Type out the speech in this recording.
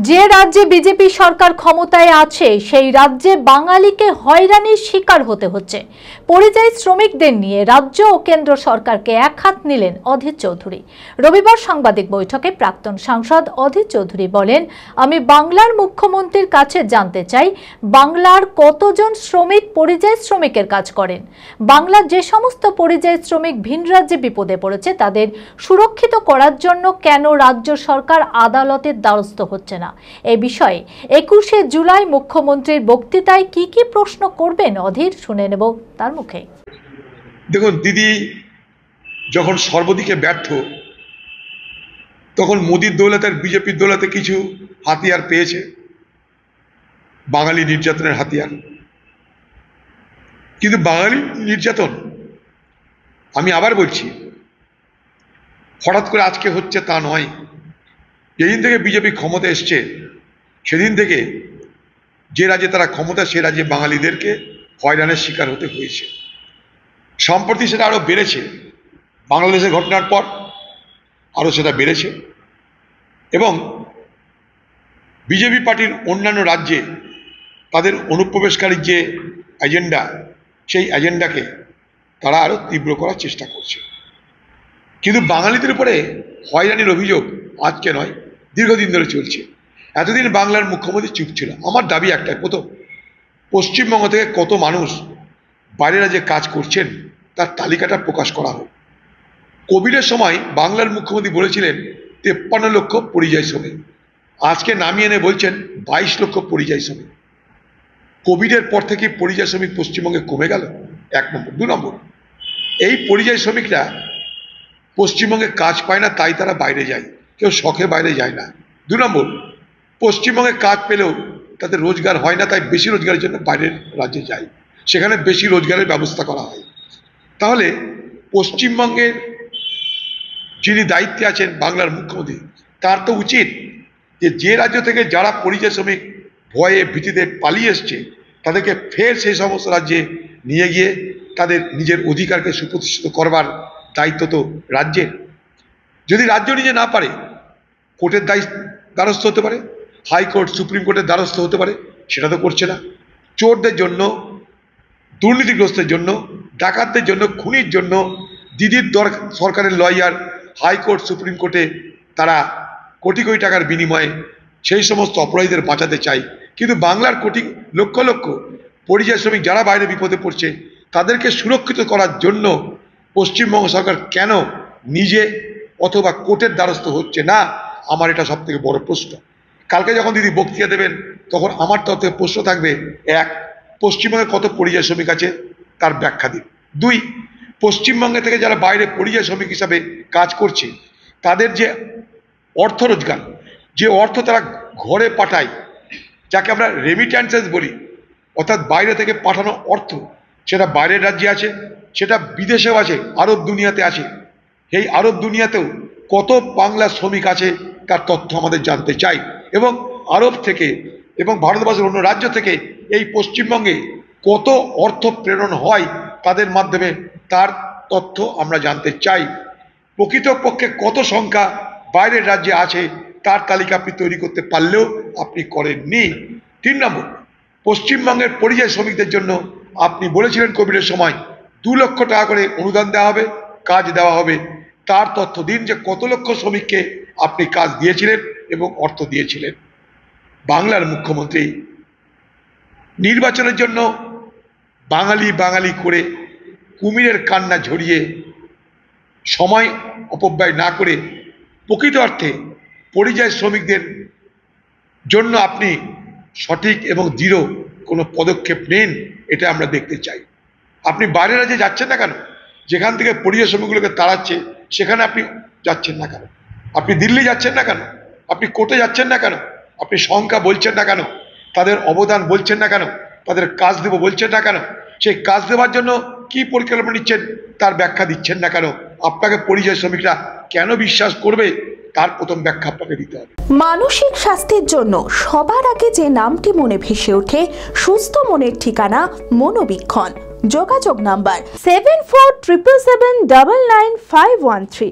যে রাজ্যে বিজেপি সরকার ক্ষমতায় আছে সেই রাজ্যে বাঙালিকে হয়রানির শিকার হতে হচ্ছে। পরিযায়ী শ্রমিকদের নিয়ে রাজ্য ও কেন্দ্র সরকারকে একহাত নিলেন অধীর চৌধুরী। রবিবার সাংবাদিক বৈঠকে প্রাক্তন সাংসদ অধীর চৌধুরী বলেন, আমি বাংলার মুখ্যমন্ত্রীর কাছে জানতে চাই বাংলার কতজন শ্রমিক পরিযায়ী শ্রমিকের কাজ করেন। বাংলার যে সমস্ত পরিযায়ী শ্রমিক ভিন রাজ্যে বিপদে পড়েছে তাদের সুরক্ষিত করার জন্য কেন রাজ্য সরকার আদালতের দ্বারস্থ হচ্ছে না। এই বিষয়ে 21শে জুলাই মুখ্যমন্ত্রীর বক্তৃতায় কি প্রশ্ন করবেন অধীর, শুনে নেব তার মুখে। দেখুন দিদি, যখন সর্বদিকে ব্যর্থ তখন মোদির দৌলতে আর বিজেপির দৌলতে কিছু হাতিয়ার পেয়েছে, বাঙালি নির্যাতনের হাতিয়ার। কিন্তু বাঙালি নির্যাতন, আমি আবার বলছি, হঠাৎ করে আজকে হচ্ছে তা নয়। যেদিন থেকে বিজেপি ক্ষমতা এসছে সেদিন থেকে যে রাজ্যে তারা ক্ষমতা সে রাজ্যে বাঙালিদেরকে হয়রানের শিকার হতে হয়েছে। সম্প্রতি সেটা আরও বেড়েছে, বাংলাদেশের ঘটনার পর আরও সেটা বেড়েছে। এবং বিজেপি পার্টির অন্যান্য রাজ্যে তাদের অনুপ্রবেশকারীর যে এজেন্ডা, সেই এজেন্ডাকে তারা আরও তীব্র করার চেষ্টা করছে। কিন্তু বাঙালিদের উপরে হয়রানির অভিযোগ আজকে নয়, দীর্ঘদিন ধরে চলছে। এতদিন বাংলার মুখ্যমন্ত্রী চুপ ছিল। আমার দাবি একটাই, প্রথম, পশ্চিমবঙ্গ থেকে কত মানুষ বাইরের রাজ্যে কাজ করছেন তার তালিকাটা প্রকাশ করা হোক। কোভিডের সময় বাংলার মুখ্যমন্ত্রী বলেছিলেন 53 লক্ষ পরিযায়ী শ্রমিক, আজকে নামিয়ে এনে বলছেন 22 লক্ষ পরিযায়ী শ্রমিক। কোভিডের পর থেকে পরিযায়ী শ্রমিক পশ্চিমবঙ্গে কমে গেল, 1 নম্বর। 2 নম্বর, এই পরিযায়ী শ্রমিকরা পশ্চিমবঙ্গে কাজ পায় না, তাই তারা বাইরে যায়, কেউ শখে বাইরে যায় না। 2 নম্বর, পশ্চিমবঙ্গে কাজ পেলেও তাদের রোজগার হয় না, তাই বেশি রোজগারের জন্য বাইরের রাজ্যে যায়, সেখানে বেশি রোজগারের ব্যবস্থা করা হয়। তাহলে পশ্চিমবঙ্গের যিনি দায়িত্বে আছেন বাংলার মুখ্যমন্ত্রী, তার তো উচিত যে রাজ্য থেকে যারা পরিযায়ী শ্রমিক ভয়ে ভীতিতে পালিয়ে এসছে তাদেরকে ফের সেই সমস্ত রাজ্যে নিয়ে গিয়ে তাদের নিজের অধিকারকে সুপ্রতিষ্ঠিত করবার দায়িত্ব তো রাজ্যের। যদি রাজ্য নিজে না পারে, কোর্টের দ্বারস্থ হতে পারে, হাইকোর্ট সুপ্রিম কোর্টের দ্বারস্থ হতে পারে, সেটা তো করছে না। চোরদের জন্য, দুর্নীতিগ্রস্তের জন্য, ডাকাতদের জন্য, খুনির জন্য দিদির সরকারের লয়ার হাইকোর্ট সুপ্রিম কোর্টে তারা কোটি কোটি টাকার বিনিময়ে সেই সমস্ত অপরাধীদের বাঁচাতে চায়। কিন্তু বাংলার লক্ষ লক্ষ পরিযায়ী শ্রমিক যারা বাইরে বিপদে পড়ছে তাদেরকে সুরক্ষিত করার জন্য পশ্চিমবঙ্গ সরকার কেন নিজে অথবা কোর্টের দ্বারস্থ হচ্ছে না, আমার এটা সবথেকে বড় প্রশ্ন। কালকে যখন দিদি বক্তৃতা দেবেন তখন আমার তরফ থেকে প্রশ্ন থাকবে, 1, পশ্চিমবঙ্গে কত পরিযায়ী শ্রমিক আছে তার ব্যাখ্যা দিন। 2, পশ্চিমবঙ্গে থেকে যারা বাইরে পরিযায়ী শ্রমিক হিসাবে কাজ করছে তাদের যে অর্থ রোজগার, যে অর্থ তারা ঘরে পাঠায়, যাকে আমরা রেমিট্যান্সেস বলি, অর্থাৎ বাইরে থেকে পাঠানো অর্থ, সেটা বাইরের রাজ্যে আছে, সেটা বিদেশেও আছে, আরব দুনিয়াতে আছে। এই আরব দুনিয়াতেও কত বাংলা শ্রমিক আছে তার তথ্য আমাদের জানতে চাই। এবং আরব থেকে এবং ভারতবর্ষের অন্য রাজ্য থেকে এই পশ্চিমবঙ্গে কত অর্থ প্রেরণ হয় তাদের মাধ্যমে, তার তথ্য আমরা জানতে চাই। প্রকৃতপক্ষে কত সংখ্যা বাইরের রাজ্যে আছে তার তালিকা আপনি তৈরি করতে পারলেও আপনি করেননি। 3 নম্বর, পশ্চিমবঙ্গের পরিযায়ী শ্রমিকদের জন্য আপনি বলেছিলেন কোভিডের সময় 2 লক্ষ টাকা করে অনুদান দেওয়া হবে, কাজ দেওয়া হবে। তার তথ্য দিন যে কত লক্ষ শ্রমিককে আপনি কাজ দিয়েছিলেন এবং অর্থ দিয়েছিলেন। বাংলার মুখ্যমন্ত্রী নির্বাচনের জন্য বাঙালি বাঙালি করে কুমিরের কান্না ঝরিয়ে সময় অপব্যয় না করে প্রকৃত অর্থে পরিযায়ী শ্রমিকদের জন্য আপনি সঠিক এবং দৃঢ় কোনো পদক্ষেপ নেন, এটা আমরা দেখতে চাই। আপনি বাইরের রাজ্যে যাচ্ছেন না কেন? যেখান থেকে পরিযায়ী শ্রমিকগুলোকে তাড়াচ্ছে সেখানে আপনি যাচ্ছেন না কেন? আপনি দিল্লি যাচ্ছেন না কেন? আপনি কোর্টে যাচ্ছেন না কেন? আপনি সংখ্যা বলছেন না কেন? তাদের অবদান বলছেন না কেন? তাদের কাজ দেব বলছেন না কেন? সেই কাজ দেওয়ার জন্য কি পরিকল্পনা নিচ্ছেন তার ব্যাখ্যা দিচ্ছেন না কেন? আপনাকে পরিযায়ী শ্রমিকরা কেন বিশ্বাস করবে তার প্রথম ব্যাখ্যা আপনাকে দিতে হবে। মানসিক স্বাস্থ্যের জন্য সবার আগে যে নামটি মনে ভেসে ওঠে, সুস্থ মনের ঠিকানা মনোবীক্ষণ। যোগাযোগ নাম্বার 7477799513।